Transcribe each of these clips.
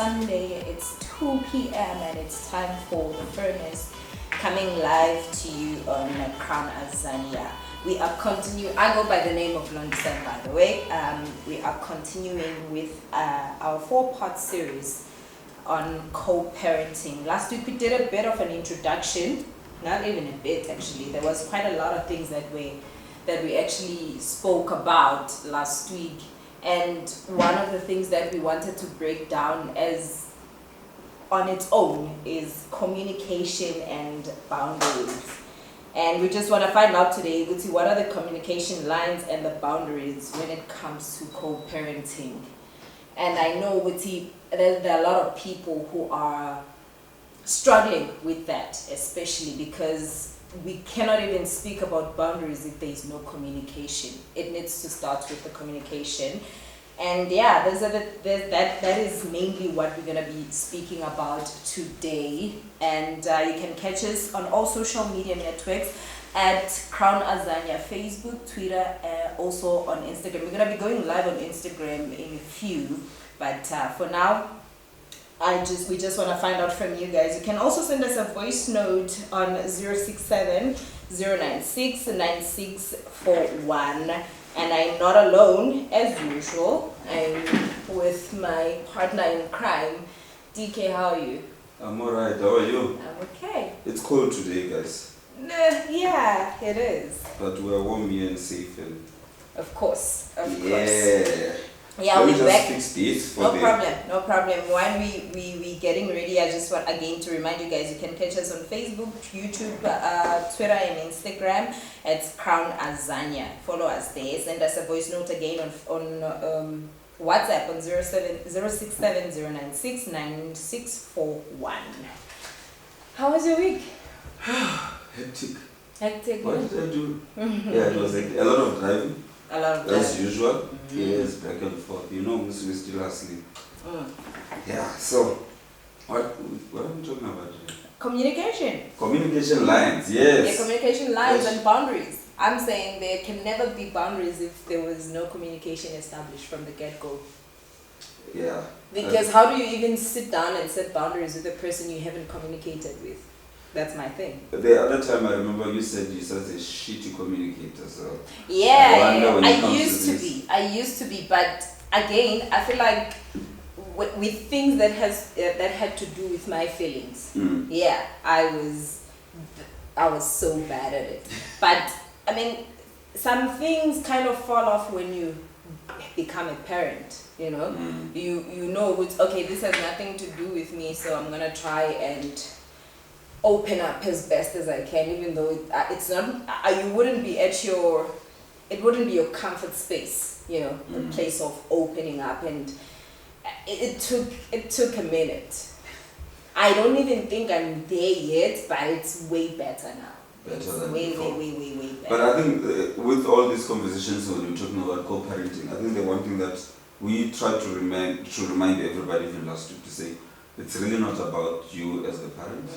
Sunday. It's 2 p.m. and it's time for the furnace coming live to you on Crown Azania. We are continuing. I go by the name of London, by the way. We are continuing with our 4-part series on co-parenting. Last week we did a bit of an introduction, not even a bit actually. There was quite a lot of things that we actually spoke about last week. And one of the things that we wanted to break down as on its own is communication and boundaries. And we just want to find out today, what are the communication lines and the boundaries when it comes to co-parenting. And I know there are a lot of people who are struggling with that, especially because we cannot even speak about boundaries if there is no communication. It needs to start with the communication. And yeah, that is mainly what we're going to be speaking about today. And you can catch us on all social media networks at Crown Azania, Facebook, Twitter, also on Instagram. We're going to be going live on Instagram in a few, but for now, we just want to find out from you guys. You can also send us a voice note on 067 096 9641. And I'm not alone, as usual. I'm with my partner in crime. DK, how are you? I'm alright, how are you? I'm okay. It's cold today, guys. Yeah, it is. But we're warm here and safe. And Of course. Yeah, Let me we just back. fix this for No problem. While we getting ready, I just want again to remind you guys, you can catch us on Facebook, YouTube, Twitter, and Instagram at Crown Azania. Follow us there. Send us a voice note again on WhatsApp on 067 096 9641. How was your week? Hectic. Hectic. What did I do? Yeah, it was like a lot of driving. A lot of As usual. Yes, back and forth. You know, we're still asleep. Yeah, so what are we talking about? Communication. Communication lines, yes. Yeah, communication lines Yes. and boundaries. I'm saying there can never be boundaries if there was no communication established from the get-go. Yeah. Because how do you even sit down and set boundaries with a person you haven't communicated with? That's my thing. The other time I remember you said you're such a shitty communicator, so Yeah, when it I comes to used to this. be. I used to be, but again, I feel like with things that had to do with my feelings. Yeah, I was so bad at it. But I mean, some things kind of fall off when you become a parent. You know, you know, okay, this has nothing to do with me, so I'm gonna try and open up as best as I can, even though it's not. You wouldn't be it wouldn't be your comfort space. You know, the place of opening up, and it took a minute. I don't even think I'm there yet, but it's way better now. Better than way before. way better. But I think with all these conversations when we're talking about co-parenting, I think the one thing that we try to remind everybody from last week to say, it's really not about you as the parent.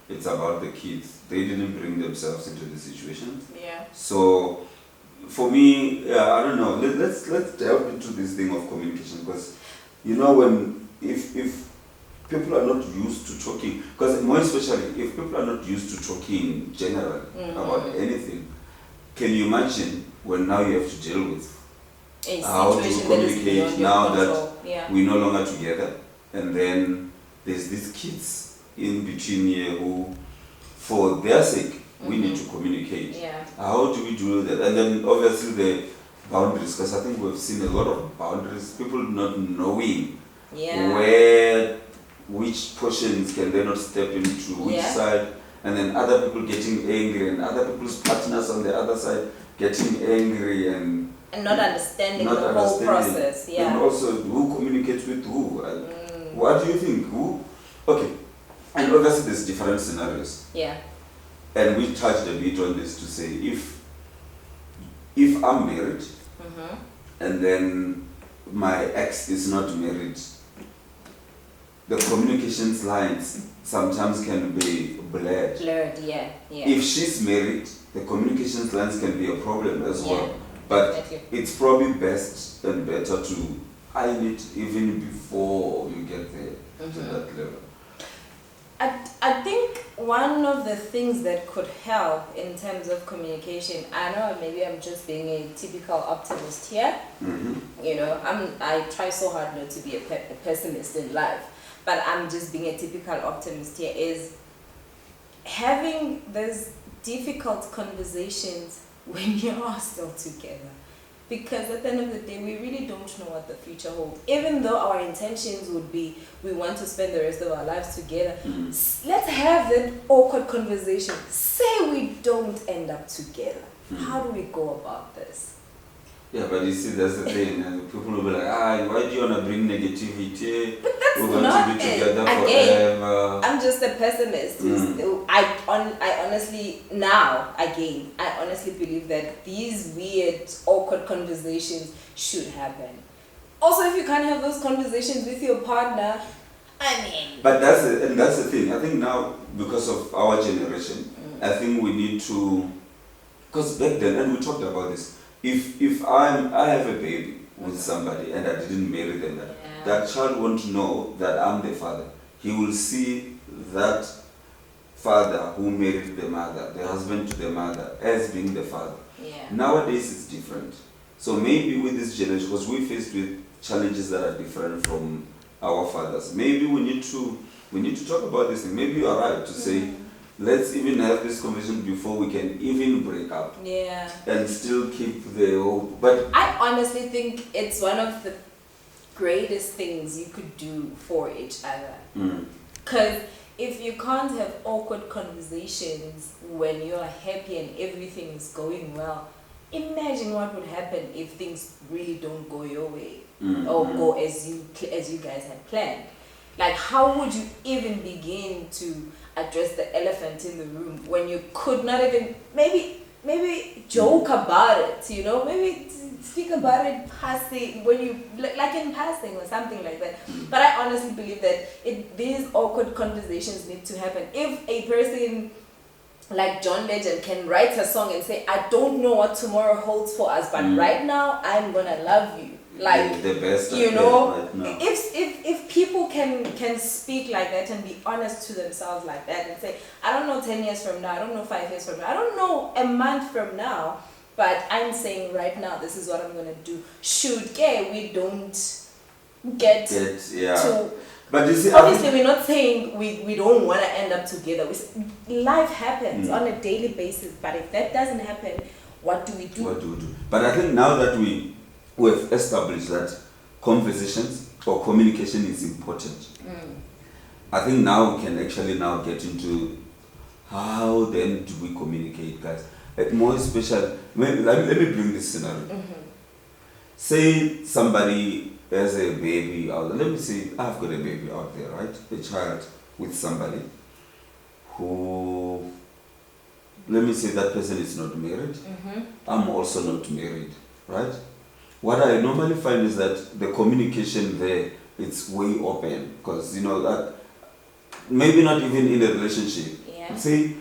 It's about the kids. They didn't bring themselves into the situation. Yeah. So for me, I don't know. Let's delve into this thing of communication, because you know if people are not used to talking, because more especially if people are not used to talking generally about anything, can you imagine when now you have to deal with A how to situation that is communicate beyond your now control. that Yeah. we're no longer together, and then there's these kids in between here who, for their sake, we need to communicate. Yeah. How do we do that? And then obviously the boundaries, because I think we've seen a lot of boundaries, people not knowing Yeah. which portions can they not step into, which Yeah. side, and then other people getting angry, and other people's partners on the other side getting angry, and not understanding not the whole understanding. process. And Yeah. also who communicates with who. What do you think? Who? Okay. And obviously there's different scenarios. Yeah. And we touched a bit on this to say if I'm married and then my ex is not married, the communications lines sometimes can be blurred. Yeah. If she's married, the communications lines can be a problem as well. Yeah, But definitely. it's probably best and better to iron it even before you get there to that level? I think one of the things that could help in terms of communication, I know maybe I'm just being a typical optimist here. You know, I try so hard not to be a pessimist in life, but I'm just being a typical optimist here, is having those difficult conversations when you are still together. Because at the end of the day, we really don't know what the future holds. Even though our intentions would be, we want to spend the rest of our lives together, let's have that awkward conversation. Say we don't end up together. How do we go about this? Yeah, but you see, that's the thing, and people will be like, why do you want to bring negativity? But that's We're going not to be together again, forever. I'm just a pessimist. I honestly, now, again, I honestly believe that these weird, awkward conversations should happen. Also, if you can't have those conversations with your partner, I mean... But that's the thing. I think now, because of our generation, I think we need to... Because back then, and we talked about this, if I have a baby with somebody and I didn't marry them, that child won't know that I'm the father. He will see that father who married the mother, the husband to the mother, as being the father. Yeah. Nowadays it's different. So maybe with this generation, because we're faced with challenges that are different from our fathers, maybe we need to talk about this thing. Maybe you are right to say, let's even have this conversation before we can even break up. Yeah. And still keep the hope. But I honestly think it's one of the greatest things you could do for each other. Because if you can't have awkward conversations when you're happy and everything is going well, imagine what would happen if things really don't go your way or go as you guys had planned. Like, how would you even begin to address the elephant in the room when you could not even maybe joke about it, you know, maybe speak about it passing, when you like in passing or something like that. But I honestly believe that these awkward conversations need to happen. If a person like John Legend can write a song and say, I don't know what tomorrow holds for us, but right now I'm gonna love you, like the best, you know, right now. if people can speak like that and be honest to themselves like that and say, I don't know 10 years from now, I don't know 5 years from now, I don't know a month from now, but I'm saying right now this is what I'm gonna do. Should we don't get to... But you see, obviously we're not saying we don't want to end up together. Life happens on a daily basis, but if that doesn't happen, what do we do? But I think now that we've established that conversations or communication is important, I think now we can actually now get into how then do we communicate, guys. More especially, let me bring this scenario. Say somebody has a baby out there. Let me say I've got a baby out there, right? A child with somebody who, let me say that person is not married. I'm also not married, right? What I normally find is that the communication there, it's way open, because you know that maybe not even in a relationship. Say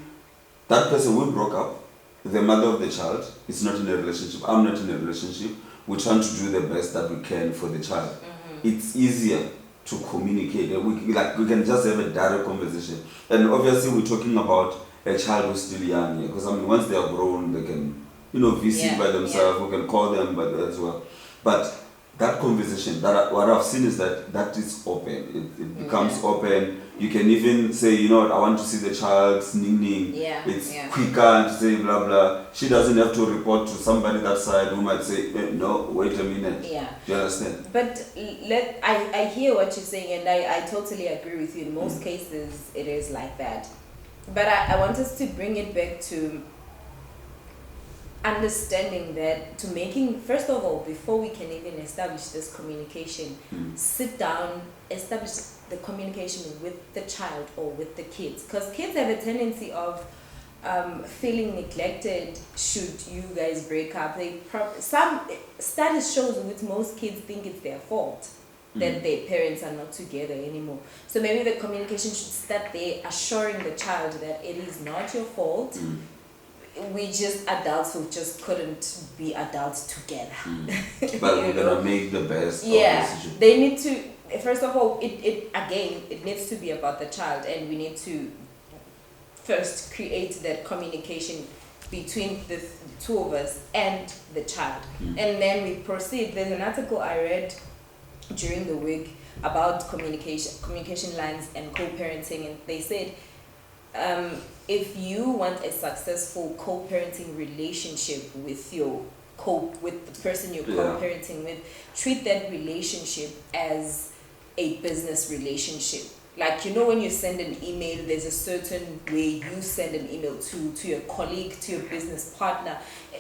that person, we broke up, the mother of the child is not in a relationship, I'm not in a relationship, we're trying to do the best that we can for the child. It's easier to communicate. We can just have a direct conversation. And obviously we're talking about a child who's still young, because I mean, once they are grown, they can, you know, visit by themselves, we can call them as well. But that conversation, what I've seen is that is open. It becomes open. You can even say, you know what, I want to see the child sneaking. It's quicker and say blah blah. She doesn't have to report to somebody that side who might say, no, wait a minute. Do you understand? But I hear what you're saying, and I totally agree with you. In most cases, it is like that. But I want us to bring it back to understanding that, to making, first of all, before we can even establish this communication, sit down, establish the communication with the child or with the kids, because kids have a tendency of feeling neglected should you guys break up. Some studies shows with most kids think it's their fault that their parents are not together anymore. So maybe the communication should start there, assuring the child that it is not your fault. we just adults who just couldn't be adults together. But You we're know? gonna make the best Yeah, of the situation. they need to. First of all, it needs to be about the child, and we need to first create that communication between the two of us and the child, and then we proceed. There's an article I read during the week about communication lines and co-parenting, and they said if you want a successful co-parenting relationship with with the person you're co-parenting with, treat that relationship as a business relationship. Like, you know, when you send an email, there's a certain way you send an email to your colleague, to your business partner.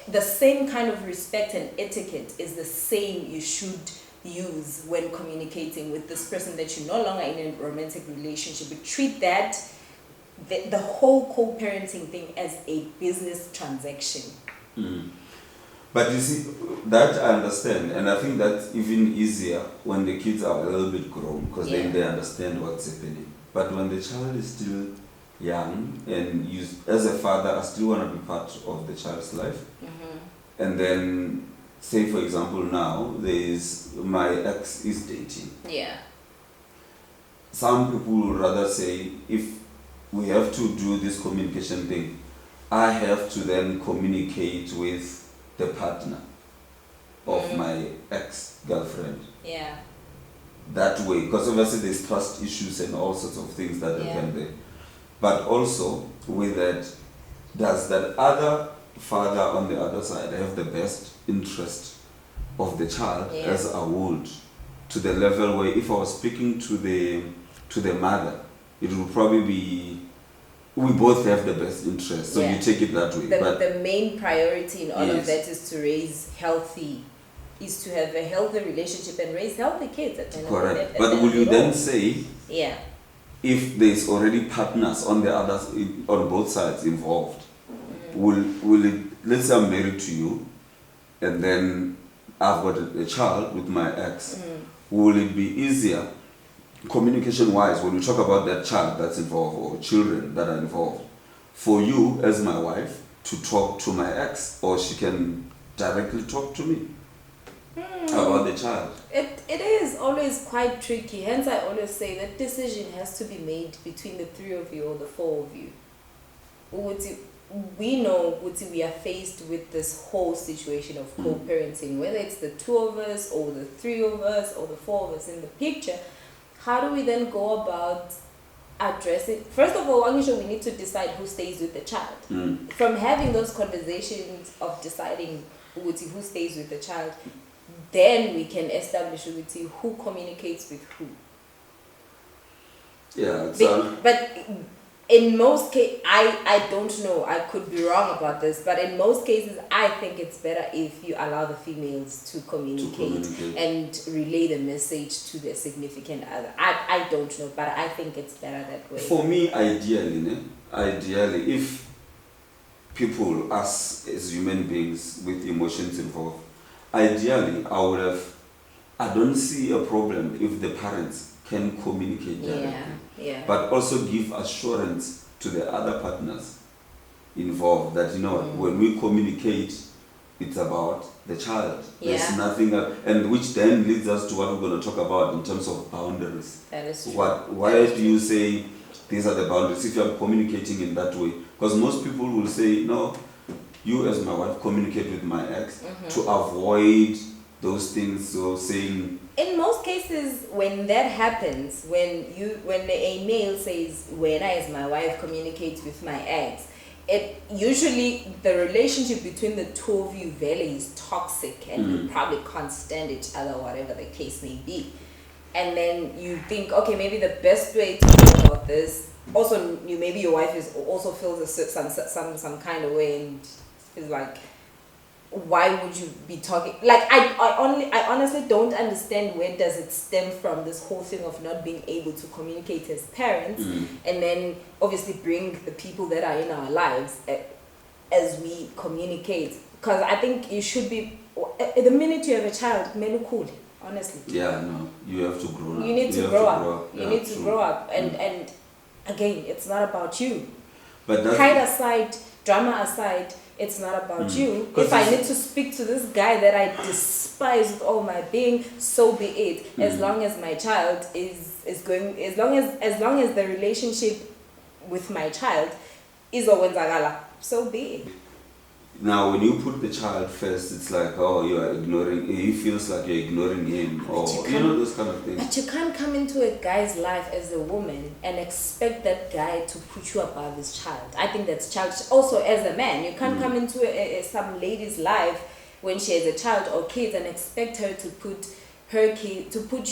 The same kind of respect and etiquette is the same you should use when communicating with this person that you're no longer in a romantic relationship. But treat that, the whole co-parenting thing, as a business transaction. But you see, that I understand, and I think that's even easier when the kids are a little bit grown, because then they understand what's happening. But when the child is still young, and you, as a father, I still want to be part of the child's life, and then, say for example, now there is my ex is dating. Yeah. Some people would rather say, if we have to do this communication thing, I have to then communicate with the partner of my ex-girlfriend. Yeah. That way, because obviously there's trust issues and all sorts of things that happen there. But also with that, does that other father on the other side have the best interest of the child as I would, to the level where if I was speaking to the mother, it would probably be, we both have the best interest, so you take it that way. But the main priority in all of that is to have a healthy relationship and raise healthy kids at the end. Correct. But will you then say, yeah, if there's already partners on the others, on both sides involved, will it, let's say I'm married to you, and then I've got a child with my ex, will it be easier communication wise when we talk about that child that's involved or children that are involved, for you as my wife to talk to my ex, or she can directly talk to me about the child? It is always quite tricky. Hence I always say that decision has to be made between the three of you or the four of you. We know we are faced with this whole situation of co-parenting, whether it's the two of us or the three of us or the four of us in the picture. How do we then go about addressing? First of all, we need to decide who stays with the child. From having those conversations of deciding who stays with the child, then we can establish who communicates with who. Yeah, but in most cases, I don't know, I could be wrong about this, but in most cases, I think it's better if you allow the females to communicate and relay the message to their significant other. I don't know, but I think it's better that way. For me, ideally, if people, us as human beings with emotions involved, ideally, I don't see a problem if the parents can communicate directly. But also give assurance to the other partners involved that, when we communicate, it's about the child. There's nothing else, and which then leads us to what we're going to talk about in terms of boundaries. That is true. Why do you say these are the boundaries if you're communicating in that way? Because most people will say, no, you as my wife communicate with my ex to avoid those things. So saying, in most cases, when that happens, when a male says, when I as my wife communicates with my ex, it usually, the relationship between the two of you is toxic, and you probably can't stand each other, whatever the case may be. And then you think, okay, maybe the best way to go about this, also maybe your wife also feels some kind of way and is like, why would you be talking like I honestly don't understand where does it stem from, this whole thing of not being able to communicate as parents, and then obviously bring the people that are in our lives as we communicate. Because I think you should be, the minute you have a child, cool, honestly. Yeah, no, you have to grow up. You need to grow up. You need to grow up, and again, it's not about you. But pride aside, drama aside, It's not about you. If I need to speak to this guy that I despise with all my being, so be it. As long as my child is going, as long as the relationship with my child is okwenzakala, so be it. Now, when you put the child first, it's like, oh, you are ignoring. He feels like you're ignoring him, or those kind of things. But you can't come into a guy's life as a woman and expect that guy to put you above his child. I think that's childish. Also, as a man, you can't come into some lady's life when she has a child or kids and expect her to put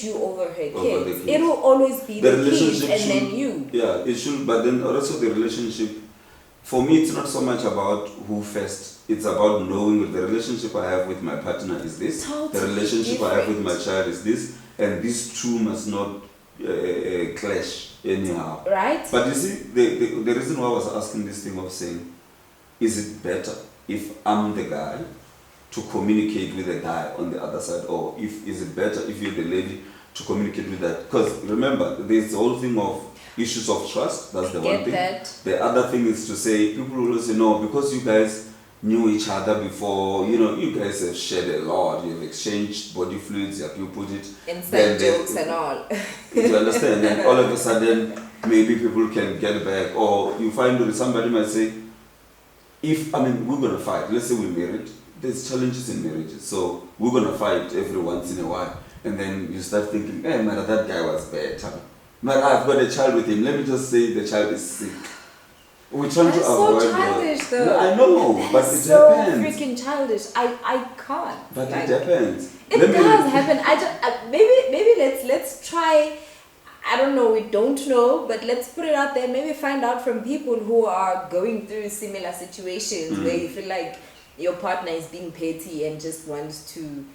you over her kids. It will always be the kids and then you. Yeah, it should. But then also the relationship. For me, it's not so much about who first. It's about knowing that the relationship I have with my partner is this. Totally the relationship different. I have with my child is this. And these two must not clash anyhow. Right? But you see, the reason why I was asking this thing of saying, is it better if I'm the guy to communicate with the guy on the other side? Or is it better if you're the lady to communicate with that? Because remember, there's the whole thing of issues of trust. That's the one thing. That. The other thing is to say, people will always say, no, because you guys knew each other before, you guys have shared a lot, you've exchanged body fluids, you put it. Inside jokes and all. You understand? And all of a sudden, maybe people can get back, or you find that somebody might say, we're going to fight. Let's say we're married. There's challenges in marriages. So we're going to fight every once in a while. And then you start thinking, hey, man, that guy was better. Man, I've got a child with him. Let me just say the child is sick. We're trying to avoid so childish, though. No, I know, but it so depends. Freaking childish. I can't. But it depends. It does happen. Maybe let's try. I don't know. We don't know, but let's put it out there. Maybe find out from people who are going through similar situations where you feel like your partner is being petty and just wants to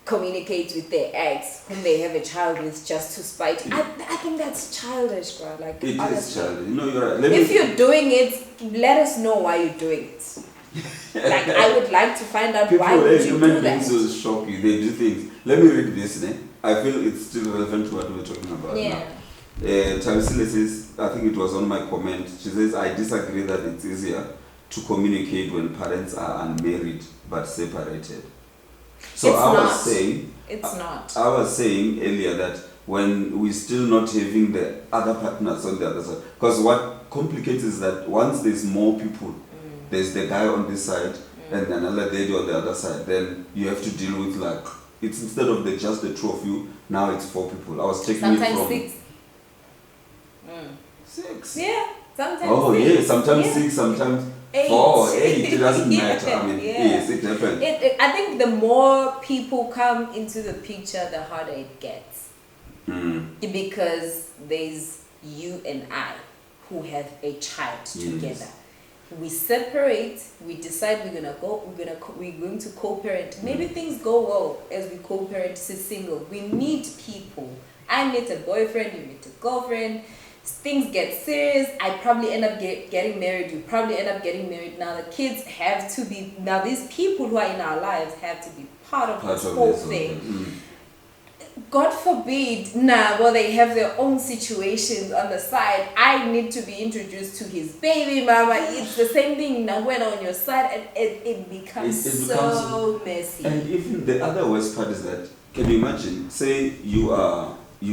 communicate with their ex whom they have a child with just to spite. I think that's childish, bro. Like, it honestly. is childish. You're right. If you're doing it, let us know why you're doing it. Like, I would like to find out people, why would you do human that. beings will shock you. They do things. Let me read this. I feel it's still relevant to what we're talking about now. Talisile says, I think it was on my comment. She says, I disagree that it's easier to communicate when parents are unmarried but separated. So I was saying earlier that when we're still not having the other partners on the other side, because what complicates is that once there's more people, there's the guy on this side and another lady on the other side, then you have to deal with it's instead of just the two of you, now it's 4 people. I was taking sometimes it from 6. 6. Yeah, sometimes. Oh 6. yeah, sometimes 6, sometimes 4, 8. It doesn't matter. Yes, it depends. I think the more people come into the picture, the harder it gets. Because there's you and I who have a child together. We separate. We decide we're going to co-parent. Maybe things go well as we co-parent. Single. We meet people. I meet a boyfriend. You meet a girlfriend. Things get serious. I probably end up getting married. You probably end up getting married. Now the kids have to be. Now these people who are in our lives have to be part of this whole thing. God forbid, they have their own situations on the side. I need to be introduced to his baby mama. It's the same thing now when on your side, and it becomes so messy. And even the other worst part is that, can you imagine, say you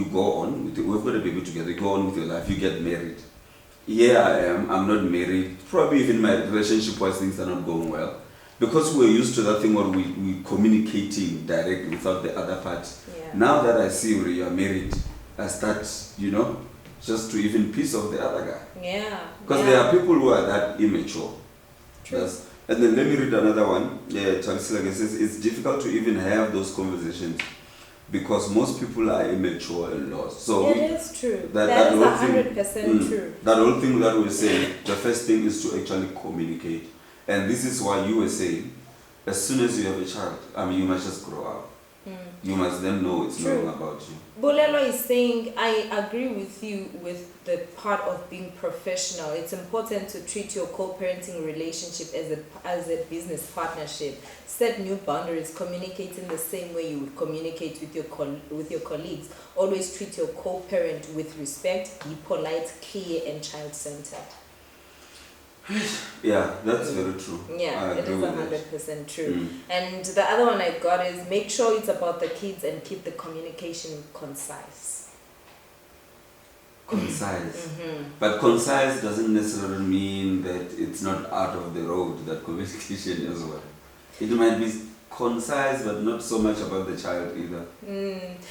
go on, we've got a baby together, you go on with your life, you get married. Here I am, I'm not married. Probably even my relationship-wise things are not going well. Because we're used to that thing where we communicating directly without the other part. Yeah. Now that I see you are married, I start, just to even piss off the other guy. Yeah. Because there are people who are that immature. True. And then let me read another one. Talisile says, it's difficult to even have those conversations because most people are immature and lost. So it is true. That is 100% true. That whole thing that we're saying, the first thing is to actually communicate. And this is why you were saying, as soon as you have a child, you must just grow up. You must then know it's not about you. Bolelo is saying, I agree with you with the part of being professional. It's important to treat your co-parenting relationship as a business partnership. Set new boundaries, communicate in the same way you would communicate with your colleagues. Always treat your co-parent with respect, be polite, clear, and child-centered. Yeah, that's very true. Yeah, I it agree is with that. 100% true. Mm. And the other one I got is make sure it's about the kids and keep the communication concise. Concise. Mm-hmm. But concise doesn't necessarily mean that it's not out of the road, that communication as well. It might be concise, but not so much about the child either.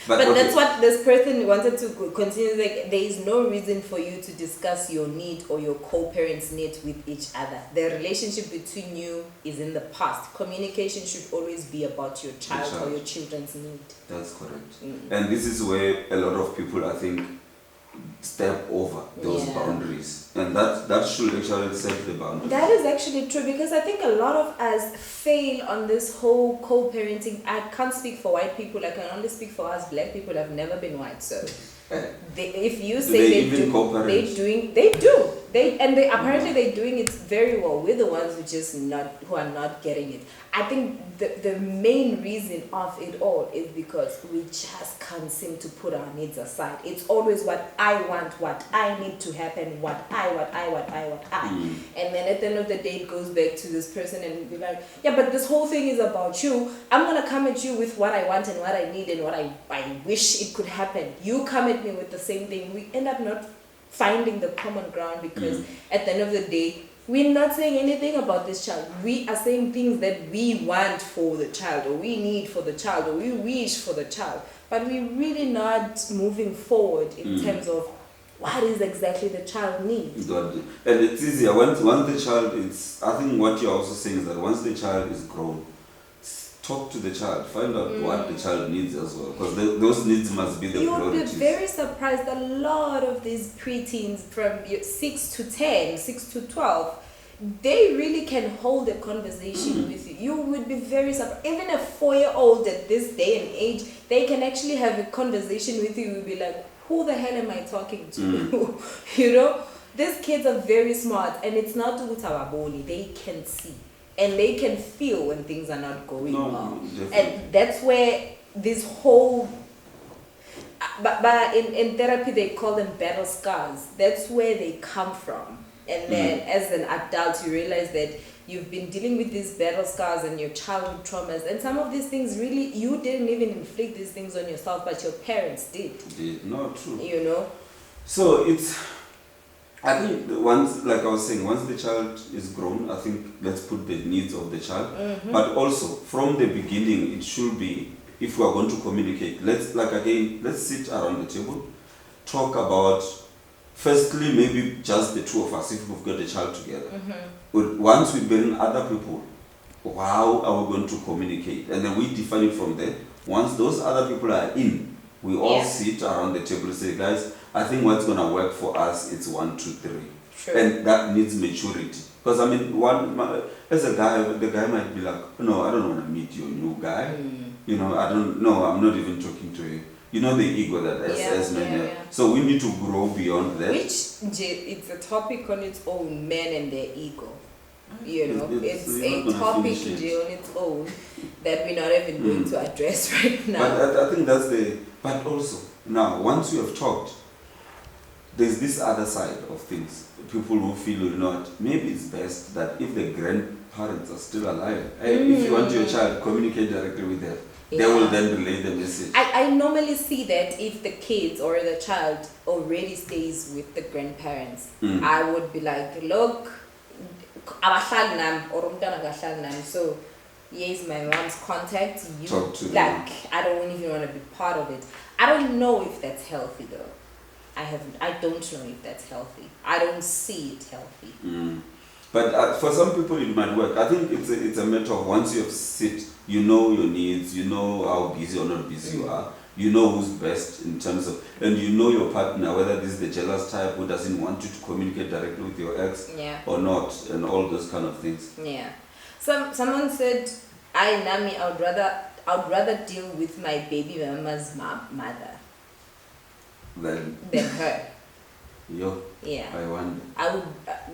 But okay. that's what this person wanted to continue. Like, there is no reason for you to discuss your need or your co-parents' need with each other. The relationship between you is in the past. Communication should always be about your child or your children's need. That's correct. And this is where a lot of people, I think, step over those boundaries, and that should actually set the boundaries. That is actually true, because I think a lot of us fail on this whole co-parenting. I can't speak for white people, I can only speak for us black people. I've never been white, so if you say they do, apparently they're doing it very well. We're the ones who are not getting it. I think the main reason of it all is because we just can't seem to put our needs aside. It's always what I want, what I need to happen, what I. And then at the end of the day, it goes back to this person and be like, yeah, but this whole thing is about you. I'm going to come at you with what I want and what I need and what I wish it could happen. You come at me with the same thing. We end up not finding the common ground, because at the end of the day, we're not saying anything about this child. We are saying things that we want for the child, or we need for the child, or we wish for the child. But we're really not moving forward in terms of what is exactly the child needs. And it's easier once the child is. I think what you're also saying is that once the child is grown, talk to the child, find out what the child needs as well, because those needs must be the priorities. You'll be very surprised. A lot of these preteens from 6 to 10, 6 to 12, they really can hold a conversation with you. You would be very surprised. Even a 4-year-old at this day and age, they can actually have a conversation with you. You'll be like, who the hell am I talking to? You know, these kids are very smart, and it's not utababoni. They can see. And they can feel when things are not going well. Definitely. And that's where this whole... But in therapy, they call them battle scars. That's where they come from. And then as an adult, you realize that you've been dealing with these battle scars and your childhood traumas. And some of these things, really, you didn't even inflict these things on yourself, but your parents did. No, true. You know? So I think once the child is grown, I think let's put the needs of the child. But also, from the beginning, it should be, if we are going to communicate, let's sit around the table, talk about, firstly, maybe just the two of us, if we've got a child together. Once we bring other people, how are we going to communicate? And then we define it from there. Once those other people are in, we all sit around the table and say, guys, I think what's going to work for us is 1, 2, 3. True. And that needs maturity. Because, I mean, as a guy, the guy might be like, no, I don't want to meet your new guy. You know, I'm not even talking to you. You know, the ego that as men have. So we need to grow beyond that. Which, it's a topic on its own, men and their ego. You know, it's a topic on its own that we're not even going to address right now. But I think but also, now, once you have talked, there's this other side of things. People who feel, maybe it's best that if the grandparents are still alive, if you want your child, communicate directly with them. They will then relay the message. I normally see that if the kids or the child already stays with the grandparents, I would be like, look, so here's my mom's contact. You talk to them. Them. I don't even want to be part of it. I don't know if that's healthy though. I don't know if that's healthy. I don't see it healthy. But for some people it might work. I think it's a matter of once you have sit, you know your needs, you know how busy or not busy you are, you know who's best in terms of, and you know your partner, whether this is the jealous type who doesn't want you to communicate directly with your ex or not, and all those kind of things. Yeah. Someone said, Nami, I would rather deal with my baby mama's mother than her. Yo. Yeah. I wonder. I would.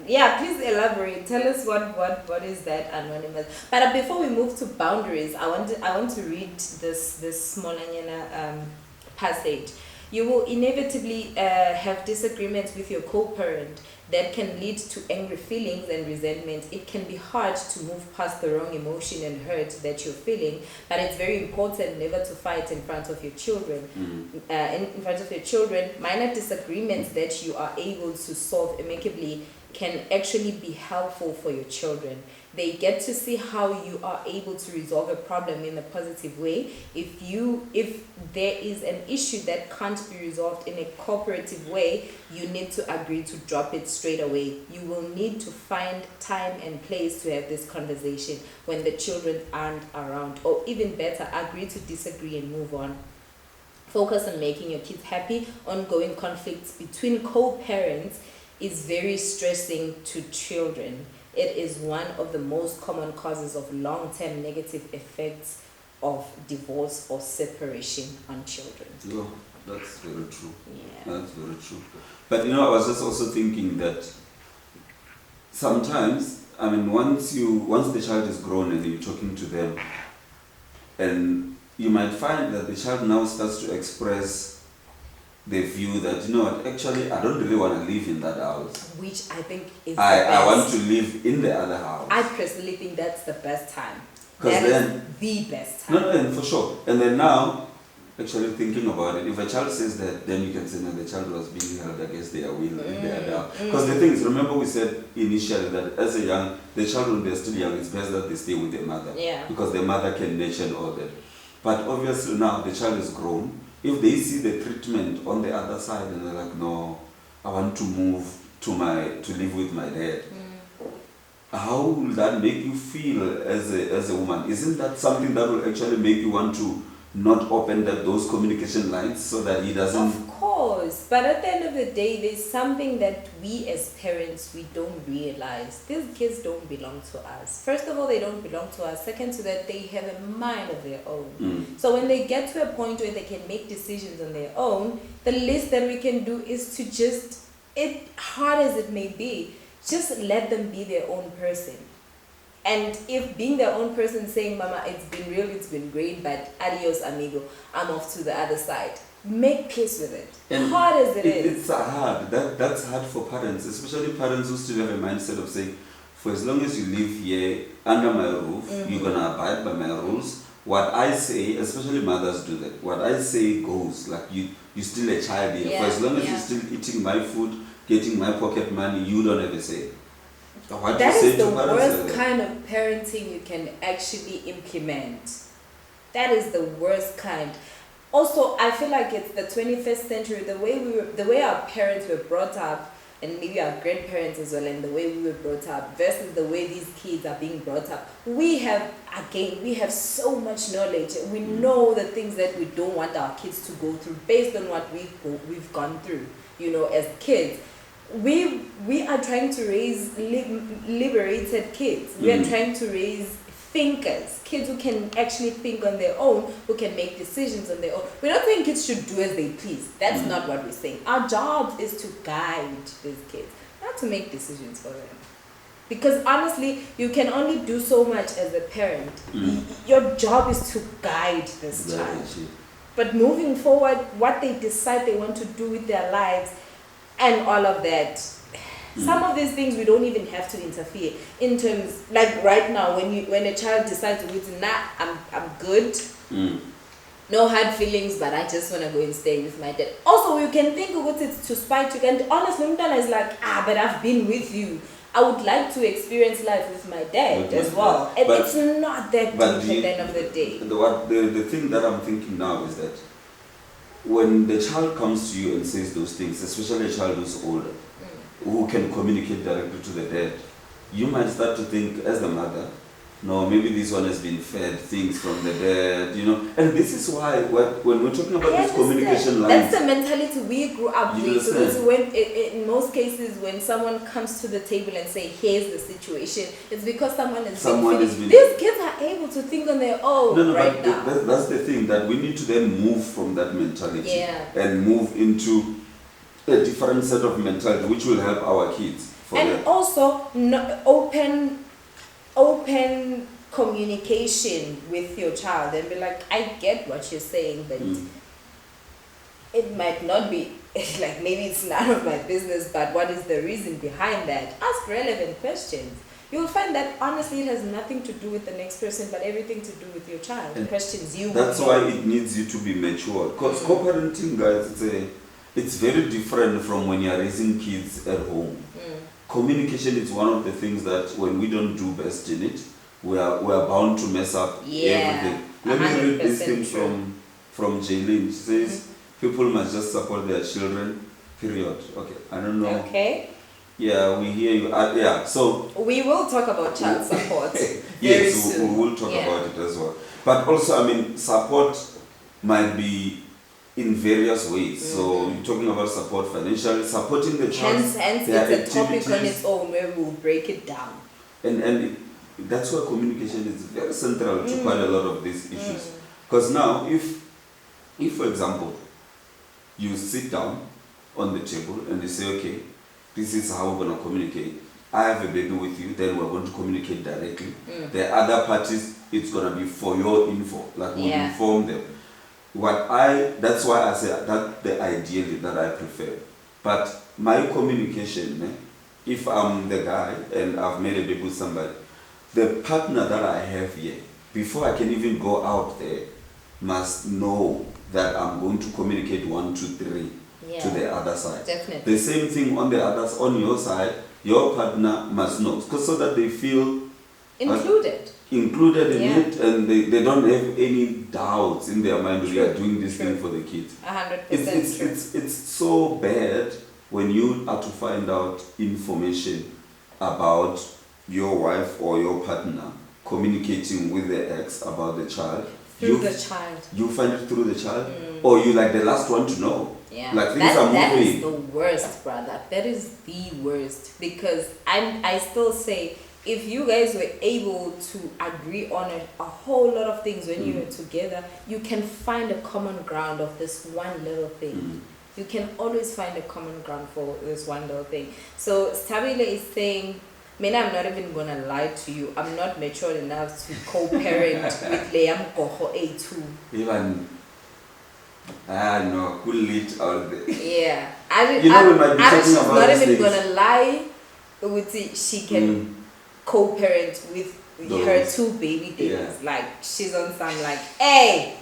Please elaborate. Tell us what is that anonymous. But before we move to boundaries, I want to read this small passage. You will inevitably have disagreements with your co-parent that can lead to angry feelings and resentment. It can be hard to move past the wrong emotion and hurt that you're feeling, but it's very important never to fight in front of your children. In front of your children, minor disagreements that you are able to solve amicably can actually be helpful for your children. They get to see how you are able to resolve a problem in a positive way. If there is an issue that can't be resolved in a cooperative way, you need to agree to drop it straight away. You will need to find time and place to have this conversation when the children aren't around, or even better, agree to disagree and move on. Focus on making your kids happy. Ongoing conflicts between co-parents is very stressing to children. It is one of the most common causes of long-term negative effects of divorce or separation on children. Yeah, that's very true. Yeah. That's very true. But I was just also thinking that sometimes, I mean, once the child is grown and you're talking to them, and you might find that the child now starts to express the view that, actually, I don't really want to live in that house. Which I think is I want to live in the other house. I personally think that's the best time. 'Cause That then- is the best time. No, and for sure. And then now, actually thinking about it, if a child says that, then you can say, no, the child was being held against their will in the other house. Because the thing is, remember we said initially that as the child when they're still young, it's best that they stay with their mother. Yeah. Because their mother can nurture and all that. But obviously now the child is grown. If they see the treatment on the other side and they're like, no, I want to move to live with my dad. How will that make you feel as a woman? Isn't that something that will actually make you want to not open those communication lines so that he doesn't? Of course, but at the end of the day, there's something that we as parents, we don't realize. These kids don't belong to us. First of all, they don't belong to us. Second to that, they have a mind of their own. So when they get to a point where they can make decisions on their own, the least that we can do is to just, hard as it may be, just let them be their own person. And if being their own person, saying, Mama, it's been real, it's been great, but adios, amigo, I'm off to the other side. Make peace with it. And hard as it is. It's hard. That's hard for parents, especially parents who still have a mindset of saying, for as long as you live here under my roof, you're going to abide by my rules. What I say, especially mothers do that, what I say goes. Like you're still a child here. For as long as you're still eating my food, getting my pocket money, you don't ever say. What That you say is the to parents worst like kind of parenting you can actually implement. That is the worst kind. Also, I feel like it's the 21st century. The way our parents were brought up, and maybe our grandparents as well, and the way we were brought up versus the way these kids are being brought up. We have so much knowledge. We know the things that we don't want our kids to go through based on what we've gone through, as kids. We are trying to raise liberated kids. We are trying to raise thinkers, kids who can actually think on their own, who can make decisions on their own. We're not saying kids should do as they please. That's not what we're saying. Our job is to guide these kids, not to make decisions for them. Because honestly, you can only do so much as a parent. Your job is to guide this child. But moving forward, what they decide they want to do with their lives and all of that, some of these things we don't even have to interfere in terms, like right now when a child decides I'm good, no hard feelings, but I just want to go and stay with my dad. Also, you can think of it to spite you, and honestly, Mtana is like, but I've been with you. I would like to experience life with my dad as well. And it's not that deep at the end of the day. The thing that I'm thinking now is that when the child comes to you and says those things, especially a child who's older, who can communicate directly to the dad, you might start to think as the mother, no, maybe this one has been fed things from the dad, And this is why when we're talking about this communication lines, that's the mentality we grew up with. Because in most cases, when someone comes to the table and say, "Here's the situation," it's because someone has been. These kids are able to think on their own now. That's the thing, that we need to then move from that mentality and move into a different set of mentality, which will help our kids. Also, open communication with your child and be like, I get what you're saying, but it might not be like maybe it's none of my business, but what is the reason behind that? Ask relevant questions. You'll find that honestly it has nothing to do with the next person, but everything to do with your child. And questions you. That's why it needs you to be mature. Because co-parenting, guys, it's very different from when you're raising kids at home. Communication is one of the things that when we don't do best in it, we are bound to mess up everything. Let me read this thing from Jaylin. She says, people must just support their children, period. Okay, I don't know. Okay. Yeah, we hear you. Yeah, so we will talk about child support. Yes, we will talk about it as well. But also, I mean, support might be in various ways. So you're talking about support financially, supporting the child. Hence it's a topic on its own where we'll break it down. And that's why communication is very central to quite a lot of these issues. Because now, if for example, you sit down on the table and you say, okay, this is how we're going to communicate. I have a baby with you, then we're going to communicate directly. The other parties, it's going to be for your info, like we'll inform them. That's why I say that the ideally that I prefer. But my communication, if I'm the guy and I've made a baby with somebody, the partner that I have here, before I can even go out there, must know that I'm going to communicate 1, 2, 3 to the other side. Definitely. The same thing on your side, your partner must know, so that they feel included in it, and they don't have any doubts in their mind. We are doing this thing for the kids. 100%. It's so bad when you are to find out information about your wife or your partner communicating with the ex about the child. Through the child. You find it through the child, or you like the last one to know. Yeah, like things are moving. That is the worst, brother. That is the worst, because I still say, if you guys were able to agree on a whole lot of things when you were together, you can find a common ground of this one little thing. You can always find a common ground for this one little thing. So Stabile is saying, Mina, I'm not even going to lie to you. I'm not mature enough to co-parent with Leam Goho A2. Even, no, could lead out there. Yeah. We might be talking she's about not these even things. going to lie. She can co-parent with her 2 baby days. Yeah. Like, she's on some like, hey!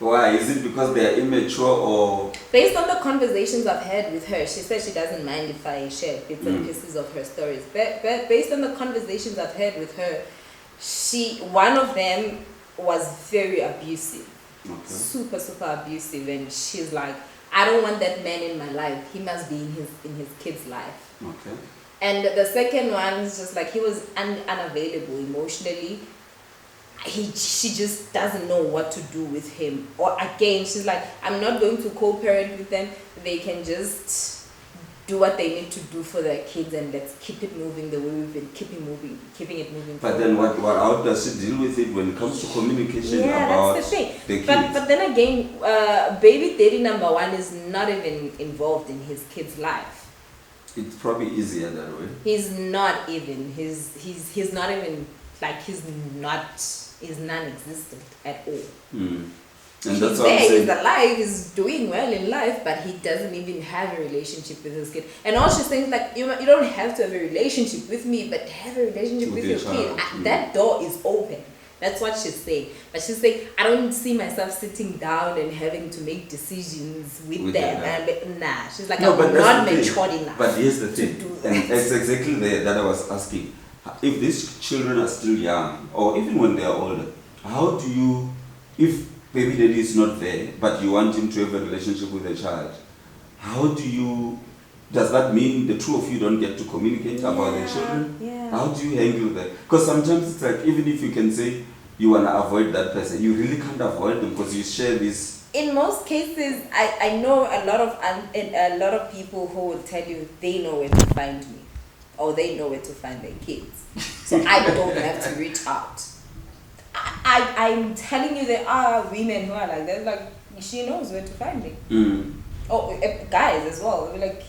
Why? Is it because they are immature or? Based on the conversations I've had with her, she said she doesn't mind if I share bits and pieces of her stories. But based on the conversations I've had with her, one of them was very abusive. Okay. Super, super abusive. And she's like, I don't want that man in my life. He must be in his kid's life. Okay. And the second one is just like, he was unavailable emotionally. She just doesn't know what to do with him. Or again, she's like, I'm not going to co-parent with them. They can just do what they need to do for their kids, and let's keep it moving the way we've been keeping it moving. But then how does she deal with it when it comes to communication about that's the thing. the kids? But then again, baby daddy number 1 is not even involved in his kid's life. It's probably easier that way. He's not even. He's not even, like, he's non-existent at all. And He's that's there, what he's alive, he's doing well in life, but he doesn't even have a relationship with his kid. And all she's saying is like, you don't have to have a relationship with me, but have a relationship with your kid. That door is open. That's what she's saying. But she's saying, I don't see myself sitting down and having to make decisions with them. Nah, she's like, I'm not matured enough. But here's the thing, to do and that. it's exactly that I was asking. If these children are still young, or even when they are older, how do you, if baby daddy is not there, but you want him to have a relationship with the child, does that mean the two of you don't get to communicate about the children? Yeah. How do you handle that? Because sometimes it's like, even if you can say you want to avoid that person, you really can't avoid them because you share this. In most cases, I know a lot of people who will tell you they know where to find me, or they know where to find their kids, so I don't have to reach out. I'm telling you, there are women who are like that. Like, she knows where to find me. Oh, guys as well. We're like,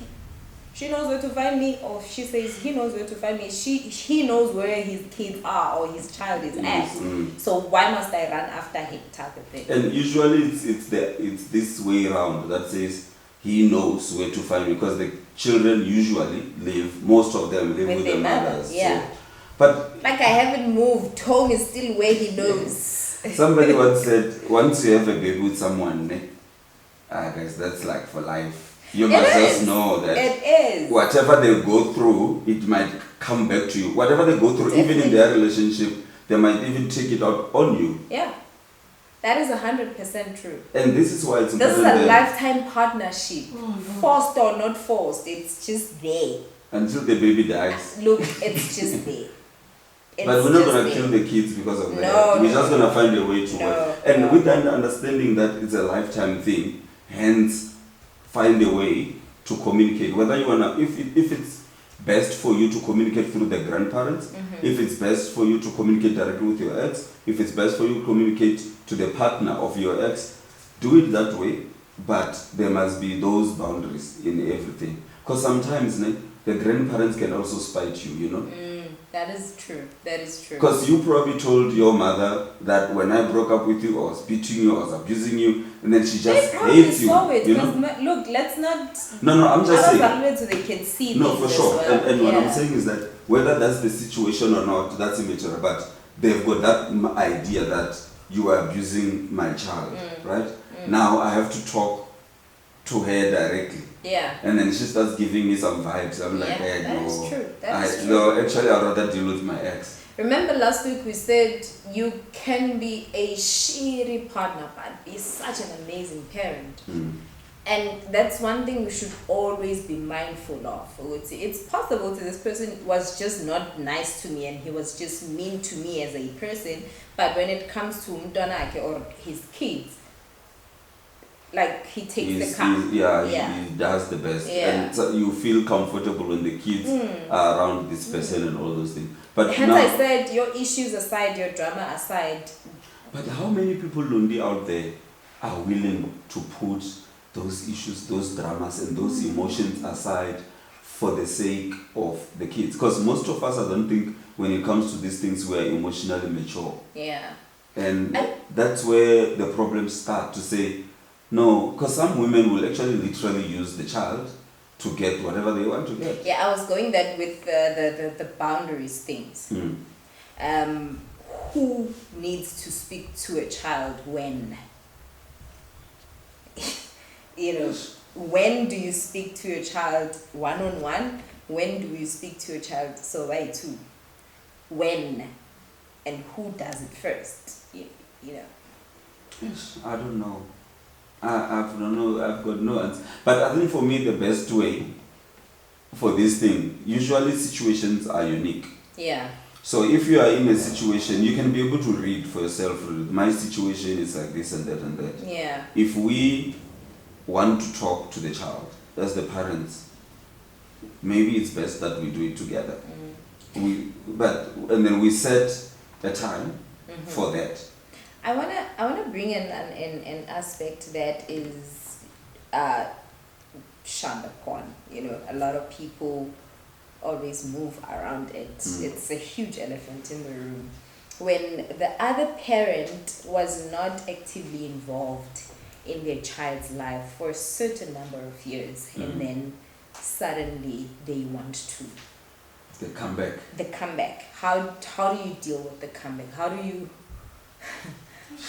she knows where to find me, or she says he knows where to find me. He knows where his kids are or his child is at. So why must I run after him, type of thing? And usually it's this way around that says he knows where to find me, because the children usually live, most of them live with their mothers. Yeah. So, but like, I haven't moved. Home is still where he knows. Somebody once said, once you have a baby with someone, guys, that's like for life. You must just know that it is. Whatever they go through, it might come back to you. Whatever they go through, even in their relationship, they might even take it out on you. Yeah. That is 100% true. And this is why it's important. This is a lifetime partnership. Forced or not forced, it's just there. Until the baby dies. Look, it's just there. But we're not going to kill the kids because of that. No, we're just going to find a way to no, work. And with that understanding that it's a lifetime thing, hence find a way to communicate. Whether you want to, if it's best for you to communicate through the grandparents, if it's best for you to communicate directly with your ex, if it's best for you to communicate to the partner of your ex, do it that way. But there must be those boundaries in everything. Because sometimes the grandparents can also spite you, you know. That is true. That is true. Because you probably told your mother that when I broke up with you, I was beating you, I was abusing you, and then she just hates you. You know? Look, let's not. No, I'm just saying. So they can see. No, for sure. Well. And what I'm saying is that whether that's the situation or not, that's immaterial. But they've got that idea that you are abusing my child, right? Now I have to talk to her directly. Yeah. And then she starts giving me some vibes. I'm like, hey, no. That is true. No, actually, I'd rather deal with my ex. Remember last week we said you can be a shitty partner, but be such an amazing parent. And that's one thing we should always be mindful of. It's possible that this person was just not nice to me and he was just mean to me as a person, but when it comes to Mtonake or his kids, like he takes the car. He does the best. And so you feel comfortable when the kids are around this person and all those things. But hence I said, your issues aside, your drama aside. But how many people, Lundi, out there are willing to put those issues, those dramas and those emotions aside for the sake of the kids? Because most of us, I don't think, when it comes to these things, we are emotionally mature. Yeah. And that's where the problems start, to say, no, because some women will actually literally use the child to get whatever they want to get. Yeah, I was going that with the boundaries things. Who needs to speak to a child when? When do you speak to a child one-on-one? When do you speak to a child so by two? When? And who does it first? You know. Yes, I don't know. I don't know. I've got no answer. But I think for me, the best way for this thing, usually situations are unique. Yeah. So if you are in a situation, you can be able to read for yourself. My situation is like this and that and that. Yeah. If we want to talk to the child as the parents, maybe it's best that we do it together. And then we set a time for that. I wanna bring in an aspect that is shunned upon. A lot of people always move around it. It's a huge elephant in the room. When the other parent was not actively involved in their child's life for a certain number of years, and then suddenly they want to. The comeback. The comeback. How do you deal with the comeback? How do you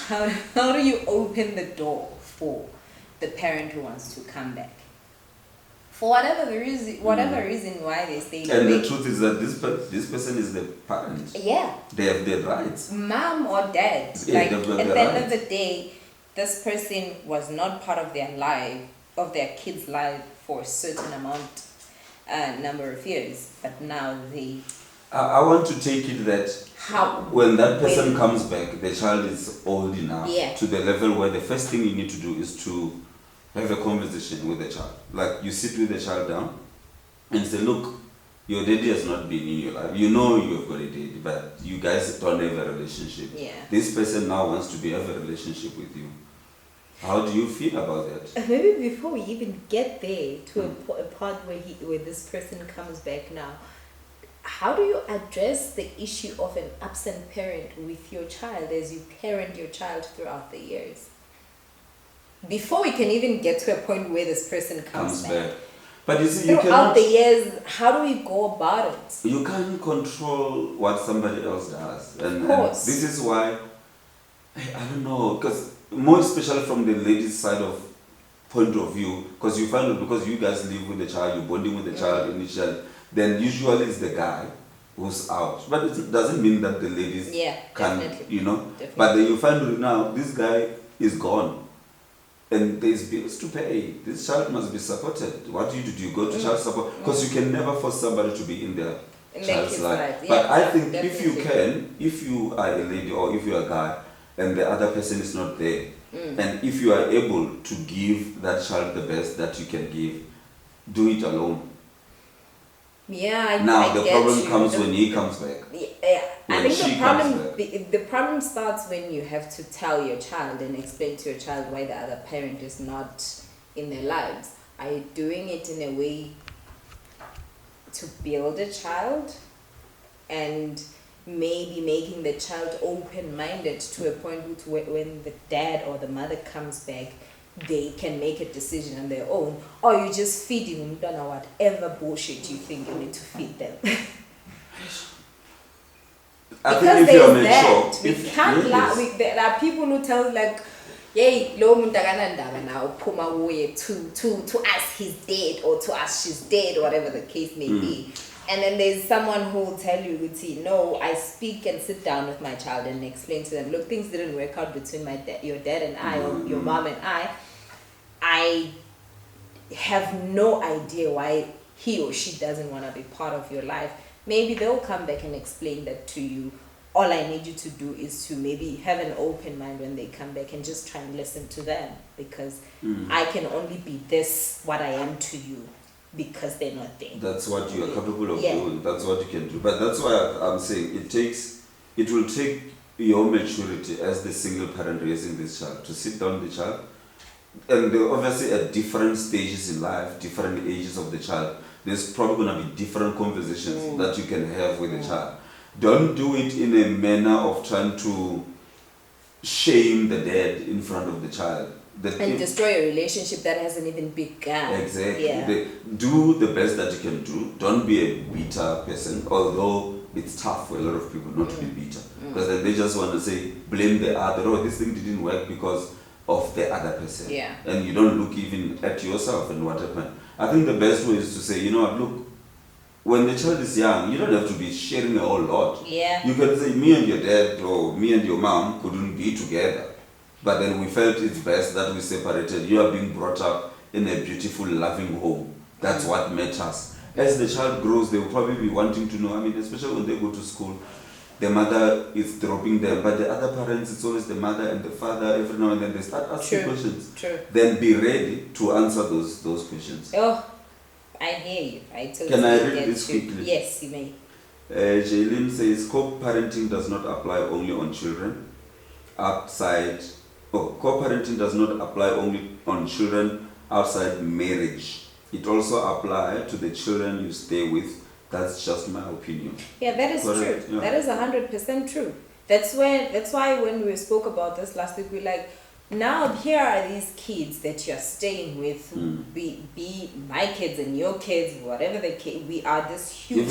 how do you open the door for the parent who wants to come back? For whatever reason why they stay. And the truth is that this person is the parent. Yeah. They have their rights. Mom or dad. Yeah, at the end of the day, this person was not part of their life, of their kid's life for a certain number of years, but now they. I want to take it that when that person comes back, the child is old enough to the level where the first thing you need to do is to have a conversation with the child. Like, you sit with the child down and say, look, your daddy has not been in your life. You know you have got a daddy, but you guys don't have a relationship. Yeah. This person now wants to have a relationship with you. How do you feel about that? Maybe before we even get there to a part where this person comes back now, how do you address the issue of an absent parent with your child as you parent your child throughout the years? Before we can even get to a point where this person comes back. But you see, you throughout the years, how do we go about it? You can't control what somebody else does. And this is why, I don't know, because more especially from the lady's side of point of view, because you find out because you guys live with the child, you're bonding with the child initially, then usually it's the guy who's out. But it doesn't mean that the ladies can, you know. Definitely. But then you find out now, this guy is gone. And there's bills to pay. This child must be supported. What do? You go to child support? Because you can never force somebody to be in their child's life. But I think if you are a lady or if you're a guy and the other person is not there, and if you are able to give that child the best that you can give, do it alone. Yeah. Now the problem comes when he comes back. Yeah. I think the problem starts when you have to tell your child and explain to your child why the other parent is not in their lives. Are you doing it in a way to build a child and maybe making the child open-minded to a point when the dad or the mother comes back, they can make a decision on their own, or you just feeding them whatever bullshit you think you need to feed them. Because there's that. We can't lie. There are people who tell us like, yay, lo muntu akanandaba now phuma kuye to us he's dead or to us she's dead or whatever the case may be. And then there's someone who will tell you, no, I speak and sit down with my child and explain to them, look, things didn't work out between your dad and I or your mom and I have no idea why he or she doesn't want to be part of your life. Maybe they'll come back and explain that to you. All I need you to do is to maybe have an open mind when they come back and just try and listen to them, because I can only be what I am to you because they're not there. That's what you are capable of doing. That's what you can do. But that's why I'm saying it will take your maturity as the single parent raising this child to sit down with the child. And they're obviously at different stages in life, different ages of the child. There's probably going to be different conversations that you can have with the child. Don't do it in a manner of trying to shame the dad in front of the child. And destroy a relationship that hasn't even begun. Exactly. Yeah. Do the best that you can do. Don't be a bitter person, although it's tough for a lot of people not to be bitter. Because then they just want to say, blame the other, oh, this thing didn't work because of the other person. Yeah. And you don't look even at yourself and what happened. I think the best way is to say, you know what, look, when the child is young, you don't have to be sharing a whole lot. Yeah. You can say, me and your dad or me and your mom couldn't be together. But then we felt it's best that we separated. You are being brought up in a beautiful, loving home. That's what matters. As the child grows, they will probably be wanting to know, especially when they go to school, the mother is dropping them, but the other parents, it's always the mother and the father. Every now and then they start asking questions. True. Then be ready to answer those questions. Oh, I hear you. I totally Can I read this quickly? Yes, you may. Jaylin says, co-parenting does not apply only on children co-parenting does not apply only on children outside marriage. It also applies to the children you stay with. That's just my opinion. Yeah, that is true. Yeah. That is 100% true. That's why when we spoke about this last week, we're like, now here are these kids that you're staying with, be my kids and your kids, whatever the case. We are this huge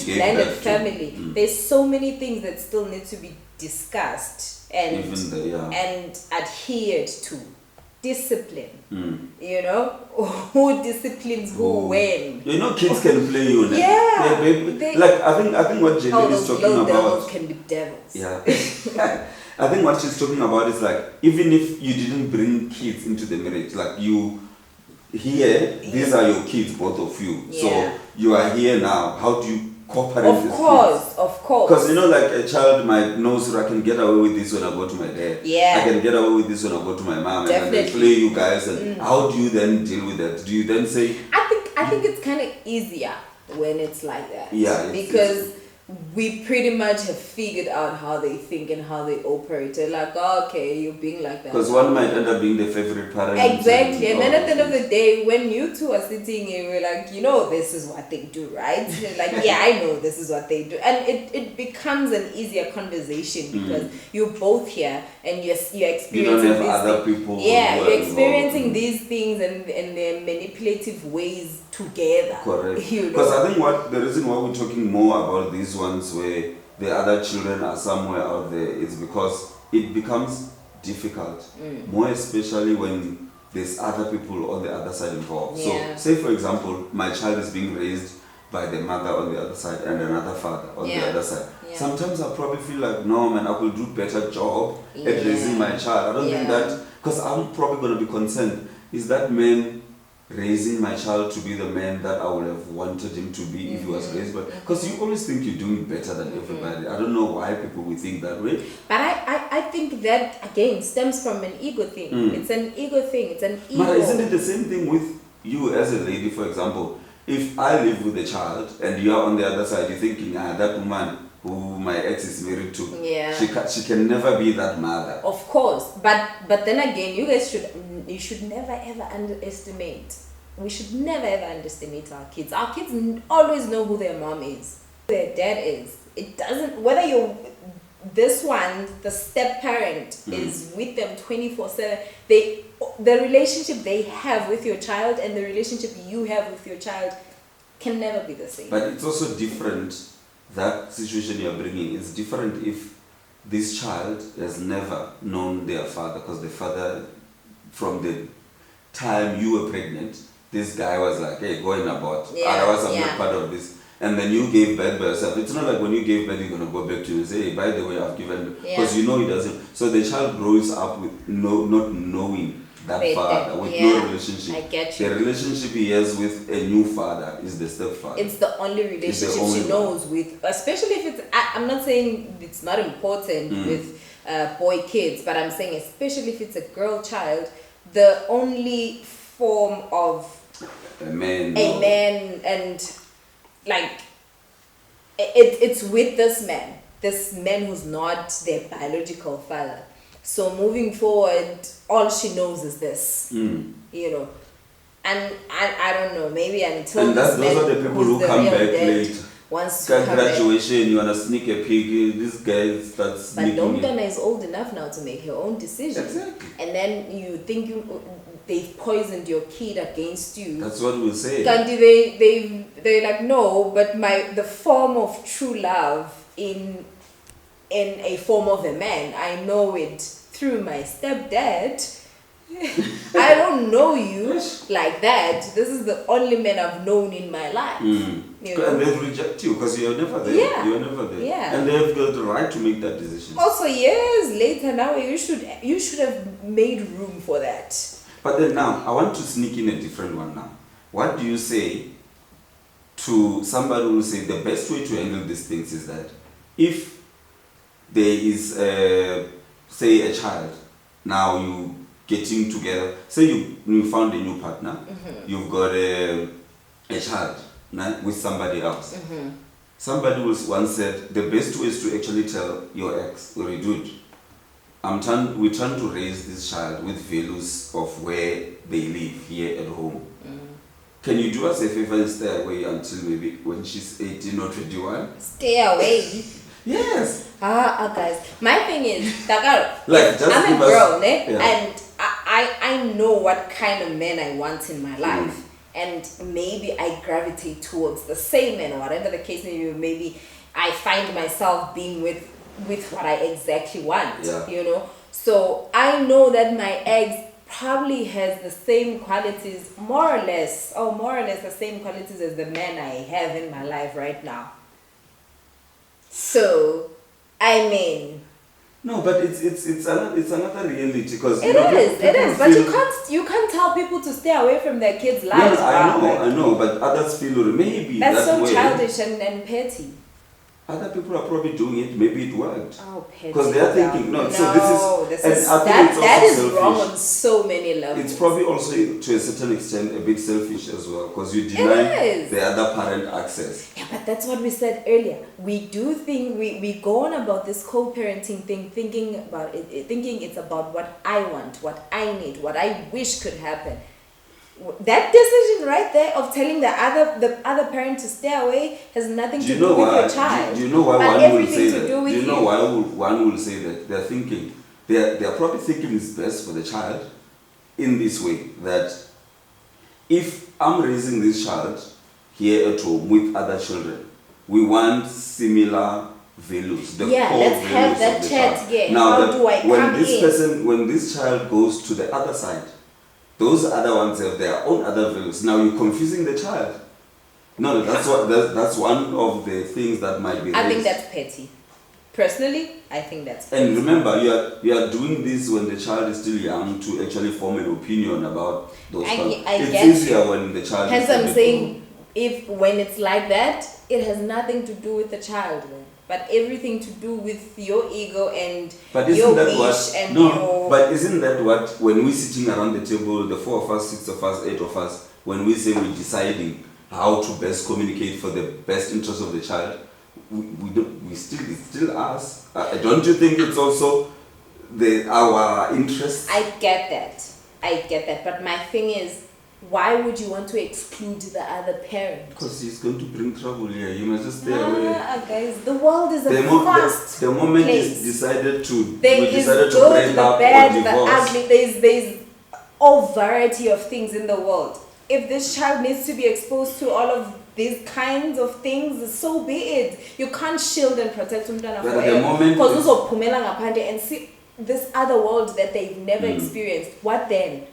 blended family. There's so many things that still need to be discussed and adhered to. Discipline. You know, who disciplines who when. You know, kids can play you. Yeah. I think what Jaylin is talking about. Devils can be devils. Yeah. I think what she's talking about is like, even if you didn't bring kids into the marriage, like these are your kids, both of you. Yeah. So you are here now. How do you co-parent these kids? Of course. Because like a child might know, so I can get away with this when I go to my dad. Yeah. I can get away with this when I go to my mom. Definitely. And then they play you guys. And how do you then deal with that? Do you then say? I think it's kind of easier when it's like that. Yeah. Because we pretty much have figured out how they think and how they operate. They're like, oh, okay, you're being like that. Because one might end up being the favorite parent. Exactly. And then at the end of the day, when you two are sitting here, we're like, this is what they do, right? Like, yeah, I know this is what they do. And it becomes an easier conversation because you're both here and you're experiencing you don't have these other things. people. Yeah, you're experiencing these things and their manipulative ways together. Correct. Because I think the reason why we're talking more about these ones where the other children are somewhere out there is because it becomes difficult, more especially when there's other people on the other side involved. Yeah. So, say for example, my child is being raised by the mother on the other side and another father on the other side. Yeah. Sometimes I probably feel like, no man, I will do better job at raising my child. I don't think that, because I'm probably going to be concerned, is that man raising my child to be the man that I would have wanted him to be if he was raised by, because you always think you're doing better than everybody. I don't know why people would think that way. But I think that again stems from an ego thing. It's an ego thing. It's an ego. But isn't it the same thing with you as a lady, for example? If I live with a child and you are on the other side, you're thinking, that woman who my ex is married to, she can never be that mother. Of course, but then again, you should never ever underestimate. We should never ever underestimate our kids. Our kids always know who their mom is, who their dad is. It doesn't, whether you're this one, the step parent is with them 24/7. The relationship they have with your child and the relationship you have with your child can never be the same. But it's also different. That situation you're bringing is different if this child has never known their father, because the father, from the time you were pregnant, this guy was like, hey, go in abort. Otherwise, I'm not part of this. And then you gave birth by yourself. It's not like when you gave birth, you're going to go back to you and say, hey, by the way, I've given birth. Because you know he doesn't. So the child grows up with not knowing that father, with no relationship. I get you. The relationship he has with a new father is the stepfather. It's the only relationship she knows with, especially if it's, I'm not saying it's not important with boy kids, but I'm saying especially if it's a girl child, the only form of a man and like it's with this man who's not their biological father. So moving forward, all she knows is this, and I don't know, maybe until and those are the people who come back late. Once graduation, you wanna sneak a peek. This guy starts. But Domdana is old enough now to make her own decisions. Exactly. And then you think they've poisoned your kid against you. That's what we'll say. They're like, no, but the form of true love in a form of a man, I know it through my stepdad. I don't know you like that. This is the only man I've known in my life. And they'll reject you because you're never there. Yeah. You're never there. Yeah. And they've got the right to make that decision. Also, years later now, you should have made room for that. But then now, I want to sneak in a different one now. What do you say to somebody who will say the best way to handle these things is that if there is, say, a child, now you getting together, say you found a new partner, you've got a child with somebody else. Somebody once said the best way is to actually tell your ex, or a dude, we're trying to raise this child with values of where they live here at home. Can you do us a favor and stay away until maybe when she's 18 or 21? Stay away? Yes. Guys. My thing is, Takaro, like, just I'm a girl, and I know what kind of man I want in my life. And maybe I gravitate towards the same man, or whatever the case may be. Maybe I find myself being with what I exactly want, So I know that my ex probably has the same qualities, more or less the same qualities as the man I have in my life right now. So, I mean, no, but it's another reality, because it is. But you can't tell people to stay away from their kids' lives. I know, but others feel maybe that's so way. childish and petty. Other people are probably doing it. Maybe it worked. Oh, petty. Because they are thinking, no. So this is, and I think that, it's that also is selfish. wrong on so many levels. It's probably also, to a certain extent, a bit selfish as well, because you deny the other parent access. Yeah, but that's what we said earlier. We do think we go on about this co-parenting thing, thinking it's about what I want, what I need, what I wish could happen. That decision right there of telling the other parent to stay away has nothing to do with your child. Do you know why but one will everything say to that? do with Do you know you. why one will say that? They're thinking, they're probably thinking it's best for the child in this way, that if I'm raising this child here at home with other children, we want similar values, the core let's values have that of the chat. child. Yeah, Now, how do I come in? When this child goes to the other side, those other ones have their own other values. Now you're confusing the child. No, that's one of the things that might be raised. I think that's petty. Personally, I think that's petty. And remember, you are doing this when the child is still young to actually form an opinion about those things. It's easier when the child hence is I'm saying, when it's like that, it has nothing to do with the child, man. But everything to do with your ego and your wish and your... But isn't that what, when we're sitting around the table, the 4 of us, 6 of us, 8 of us, when we say we're deciding how to best communicate for the best interest of the child, it's still us. Don't you think it's also our interests? I get that. But my thing is, why would you want to exclude the other parent? Because he's going to bring trouble here. You must just stay away. Guys, the world is a fast the moment place. we decided to good, break the up bad, or divorce. the ugly. There's all variety of things in the world. If this child needs to be exposed to all of these kinds of things, so be it. You can't shield and protect umntwana forever. Because uzophumela ngaphandle and see this other world that they've never experienced. What then?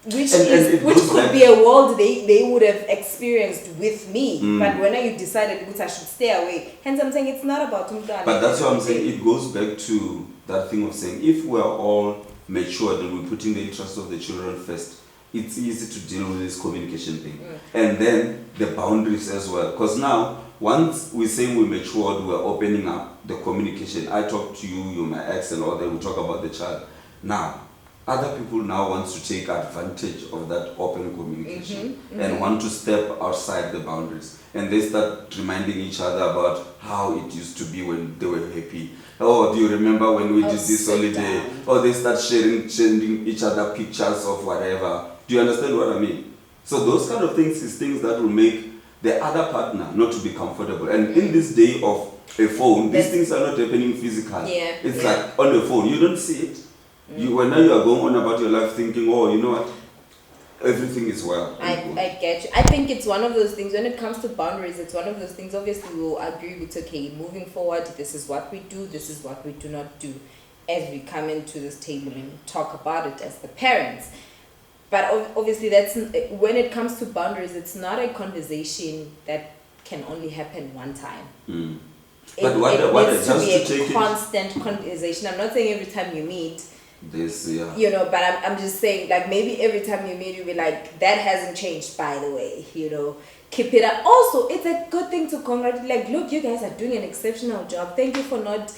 Which could be a world they would have experienced with me. But when you decided I should stay away, hence I'm saying it's not about umntwana. But that's what I'm saying. It goes back to that thing of saying, if we're all matured and we're putting the interests of the children first, it's easy to deal with this communication thing. And then the boundaries as well. Because now, once we say we're matured, we're opening up the communication. I talk to you, you're my ex and all that, we talk about the child. Now, other people now want to take advantage of that open communication and want to step outside the boundaries. And they start reminding each other about how it used to be when they were happy. Oh, do you remember when we did this holiday? Or they start sending each other pictures of whatever. Do you understand what I mean? So those kind of things is things that will make the other partner not to be comfortable. And in this day of a phone, these things are not happening physically. It's like on the phone, you don't see it. When now you are going on about your life thinking, oh, you know what, everything is well. I get you. I think it's one of those things, when it comes to boundaries, it's one of those things, obviously we'll agree with, okay, moving forward, this is what we do, this is what we do not do, as we come into this table and talk about it as the parents. But obviously that's, when it comes to boundaries, it's not a conversation that can only happen one time. But it needs to be a constant conversation. I'm not saying every time you meet, you know, but I'm just saying, like, maybe every time you meet, you'll be like, that hasn't changed, by the way, you know, keep it up. Also, it's a good thing to congratulate, like, look, you guys are doing an exceptional job. Thank you for not,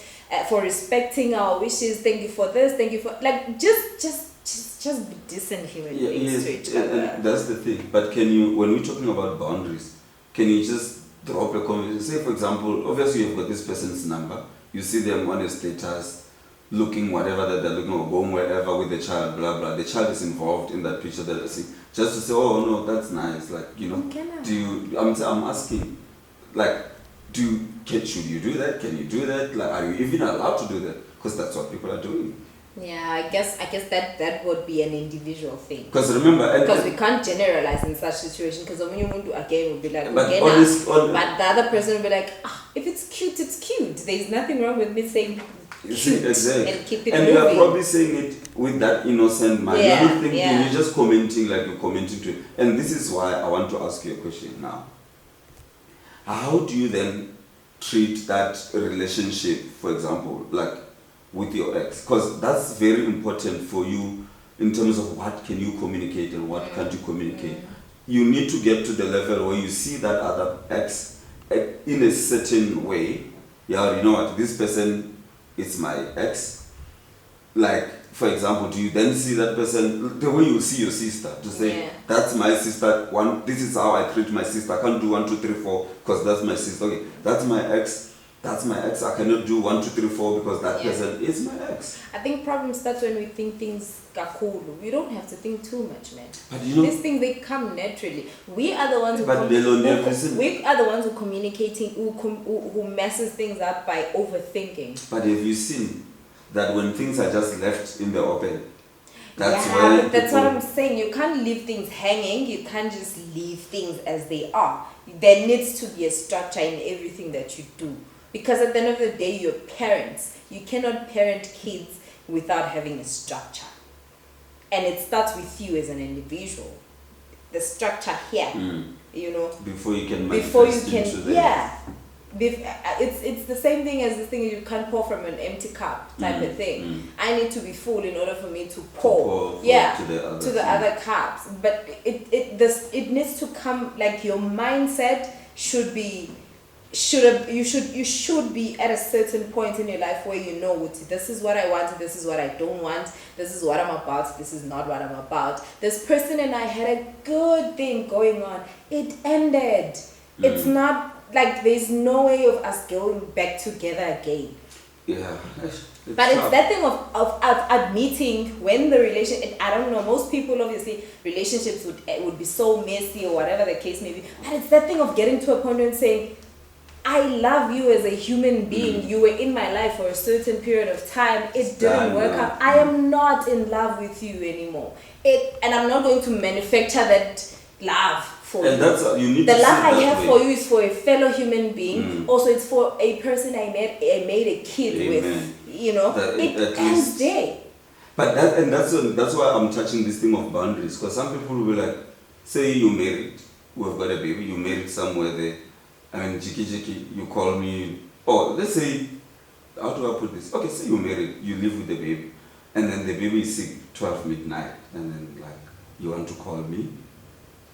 for respecting our wishes. Thank you for this. Thank you for, like, just be decent human beings to each other. And that's the thing. But can you, when we're talking about boundaries, can you just drop a conversation? Say, for example, obviously you've got this person's number. You see them on a status, looking whatever that they're looking, or going wherever with the child, blah blah. The child is involved in that picture that they see. Just to say, oh no, that's nice. Like, you know, do you? I'm asking, like, should you do that? Can you do that? Like, are you even allowed to do that? Because that's what people are doing. Yeah, I guess that would be an individual thing. Because remember, because we can't generalize in such situation. Because when you want to again, will be like, but the other person will be like, if it's cute, it's cute. There's nothing wrong with me saying cute, exactly. And keep it and moving. You are probably saying it with that innocent mind. You're not thinking, you're just commenting like you're commenting to it. And this is why I want to ask you a question now. How do you then treat that relationship, for example, like with your ex? Because that's very important for you in terms of what can you communicate and what can't you communicate. You need to get to the level where you see that other ex in a certain way yeah, you know what, this person is my ex. Like, for example, do you then see that person the way you see your sister to say, Yeah. that's my sister, this is how I treat my sister. I can't do 1, 2, 3, 4 because that's my sister. Okay, that's my ex. That's my ex. I cannot do 1, 2, 3, 4 because that Yeah. person is my ex. I think problem starts when we think things kakulu. We don't have to think too much, man. But you know, These things, they come naturally. We are the ones who But Lelo never listen. we are the ones who communicating who messes things up by overthinking. but have you seen that when things are just left in the open, that's yeah, where but that's what people- I'm saying. You can't leave things hanging. You can't just leave things as they are. There needs to be a structure in everything that you do. Because at the end of the day, you're parents. You cannot parent kids without having a structure. And it starts with you as an individual. The structure here, you know, before you can before you manifest can, into the yeah. It's the same thing as this thing you can't pour from an empty cup type of thing. I need to be full in order for me to pour, yeah, to the other, to the other cups. But it needs to come, like, your mindset should be you should be at a certain point in your life where you know this is what I want, this is what I don't want, this is what I'm about, this is not what I'm about. This person and I had a good thing going on. It ended. It's not like there's no way of us going back together again. Yeah. But it's that thing of admitting when the relationship, I don't know, most people obviously relationships would be so messy or whatever the case may be, but it's that thing of getting to a point and saying, I love you as a human being. You were in my life for a certain period of time. It didn't work out. I am not in love with you anymore. And I'm not going to manufacture that love for and you. that's you need The to love see I that have way. for you is for a fellow human being. Also, it's for a person I made a kid Amen. with. You know, it at ends least- there. But that's why I'm touching this thing of boundaries, because some people will be like, say you married, we've got a baby, you married somewhere there, and jiki, you call me, or let's say, how do I put this? Okay, say you married, you live with the baby, and then the baby is sick 12 midnight, and then like, you want to call me?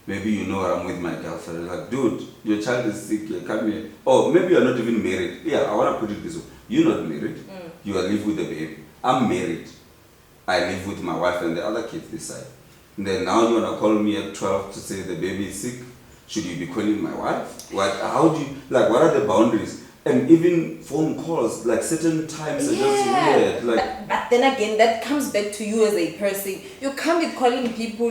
Maybe you know I'm with my girlfriend, like, dude, your child is sick, come here. Or maybe you're not even married. Yeah, I want to put it this way. You're not married, you are live with the baby. I'm married. I live with my wife and the other kids this side. And then now you want to call me at 12 to say the baby is sick? Should you be calling my wife? How do you, like, what are the boundaries? And even phone calls, like certain times are just weird. Like, but then again, that comes back to you as a person. You can't be calling people,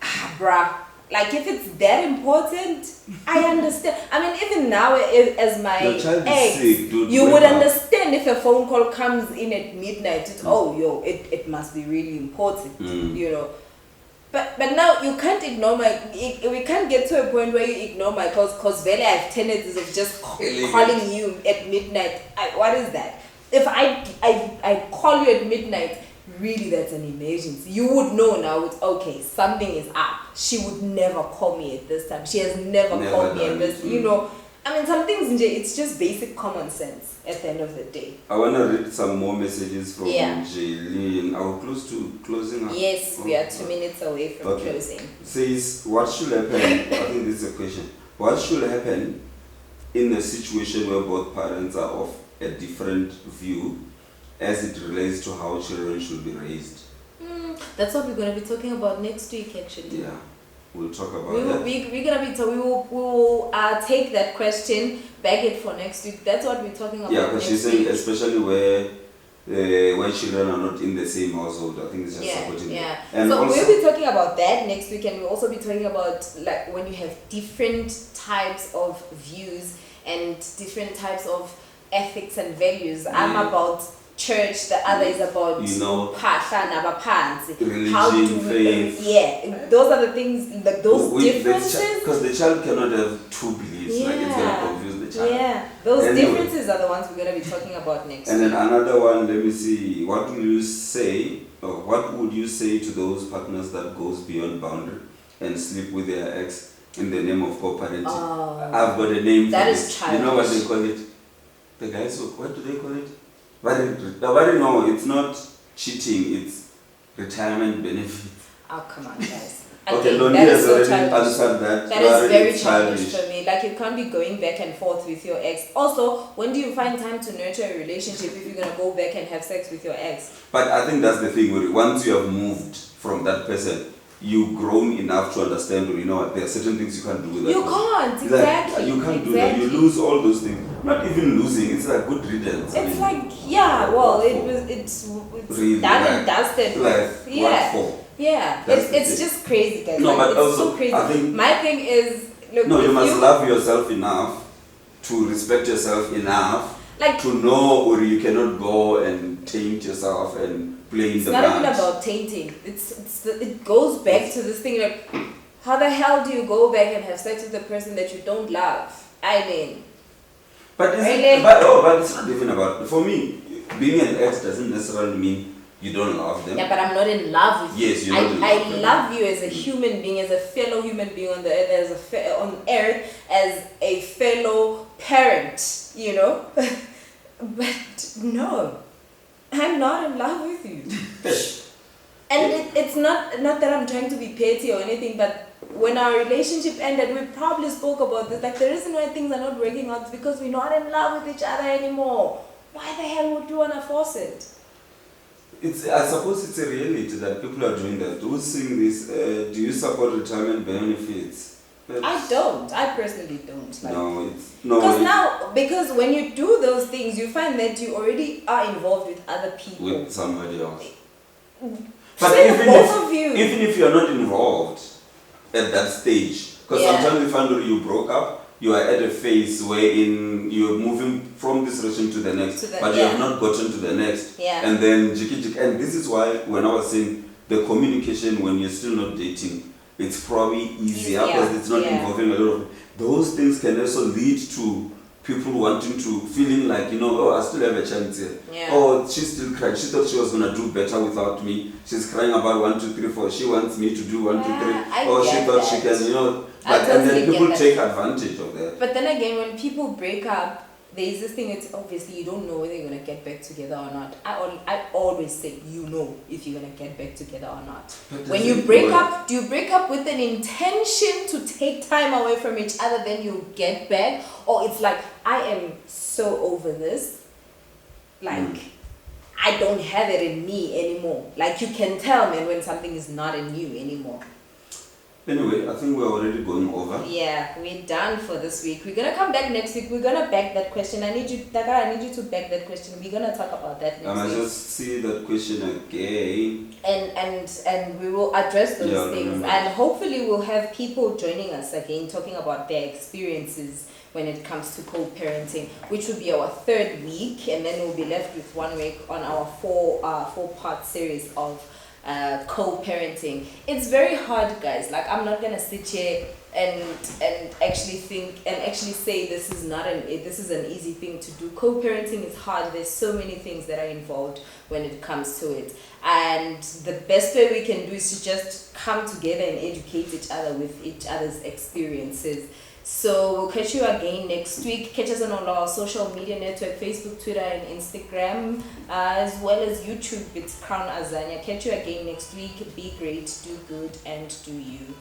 bruh. Like, if it's that important, I understand. I mean, even now, as my your child is ex, sick, dude. you wake would up. understand if a phone call comes in at midnight. It must be really important, you know. But now you can't ignore we can't get to a point where you ignore my calls, because really I have tendencies of just calling you at midnight. What is that? If I call you at midnight, really that's an emergency. You would know now, okay, something is up. She would never call me at this time. She has never called me at this, you know. I mean, some things, it's just basic common sense at the end of the day. I want to read some more messages from Yeah. Jaylene. Are we close to closing up? Yes, we are 2 minutes away from Okay. closing. Says, what should happen? I think this is a question. What should happen in a situation where both parents are of a different view as it relates to how children should be raised? That's what we're going to be talking about next week, actually. Yeah, we'll talk about We're that. going to be we will take that question, bag it for next week. That's what we're talking about. Yeah, because she's next saying week. especially where children are not in the same household. I think it's just supporting Yeah. them. And So also, we'll be talking about that next week, and we'll also be talking about, like, when you have different types of views and different types of ethics and values. I'm about church, the other is about phahla nabapansi. How do religion, faith. yeah, those are the things, like those differences. Because the child cannot have two beliefs, like it's going to confuse the child. Yeah, those Anyway. differences are the ones we're going to be talking about next And week. then another one, let me see, what will you say, or what would you say to those partners that goes beyond boundary and sleep with their ex in the name of co-parenting? I've got a name for That this. is childish. You know what they call it? The guys, what do they call it? No, it's not cheating, it's retirement benefit. Oh, come on, guys. Okay, Again, Lonely that is has so already childish. answered that. That You are is already very childish childish. for me. Like, you can't be going back and forth with your ex. Also, when do you find time to nurture a relationship if you're gonna go back and have sex with your ex? But I think that's the thing. Once you have moved from that person, you've grown enough to understand, you know what, there are certain things you can't do with that You person. can't, It's exactly. Like, you can't do that. You exactly. lose all those things. Not even losing, it's like good riddance. I It's mean, like, yeah, well, what for? it's Really, done like- and dusted. Like, Yeah. what for? Yeah, That's the it's thing. just crazy, guys. No, like, but it's also, so crazy. I think- My thing is, look, No, you if must love yourself enough to respect yourself enough like, to know, or you cannot go and taint yourself and play in it's the not even match. about tainting. It goes back to this thing like, how the hell do you go back and have sex with a person that you don't love? I mean, But is Really? it, but it's not even about, for me, being an ex doesn't necessarily mean you don't love them. yeah, but I'm not in love with you. Yes, you're not in love I with them. love you as a human being, as a fellow human being on the earth, on earth, as a fellow parent, you know. But no, I'm not in love with you. And it's not that I'm trying to be petty or anything, but when our relationship ended, we probably spoke about this. Like, the reason why things are not working out is because we're not in love with each other anymore. Why the hell would you wanna force it? I suppose it's a reality that people are doing that. Who's seeing this? Do you support retirement benefits? I don't. I personally don't. Like, No, because when you do those things, you find that you already are involved with other people. with somebody else. But But both of you. even if you're not involved at that stage, because Yeah. sometimes you find that you broke up, you are at a phase wherein you're moving from this relation to the next, but you yeah. have not gotten to the next. Yeah. And then and this is why when I was saying the communication when you're still not dating, it's probably easier because it's not yeah. involving a lot of those things can also lead to people wanting to feeling like, you know, oh, I still have a chance here. Yeah. Oh, she's still crying. She thought she was gonna do better without me. She's crying about 1, 2, 3, 4. She wants me to do 1, 2, 3. I Oh, she get thought she that. can, you know. I But and totally then people get that. take advantage of that. But then again, when people break up, there's this thing. It's obviously you don't know whether you're gonna get back together or not. I always say you know if you're gonna get back together or not. But When does you it break work? up, do you break up with an intention to take time away from each other, then you get back, or it's like I am so over this, like I don't have it in me anymore. Like you can tell, man, when something is not in you anymore. Anyway, I think we're already going over. Yeah, we're done for this week. We're gonna come back next week. We're gonna back that question. I need you to back that question. We're gonna talk about that I next might week. just see that question again. And we will address those Yeah, things. remember. And hopefully we'll have people joining us again talking about their experiences when it comes to co-parenting, which will be our 3rd week, and then we'll be left with 1 week on our four-part series of co-parenting. It's very hard, guys. Like, I'm not gonna sit here and actually think and actually say this is an easy thing to do. Co-parenting is hard. There's so many things that are involved when it comes to it, and the best way we can do is to just come together and educate each other with each other's experiences. So we'll catch you again next week. Catch us on all our social media network, Facebook, Twitter, and Instagram, as well as YouTube. It's Crown Azania. Catch you again next week. Be great, do good, and do you.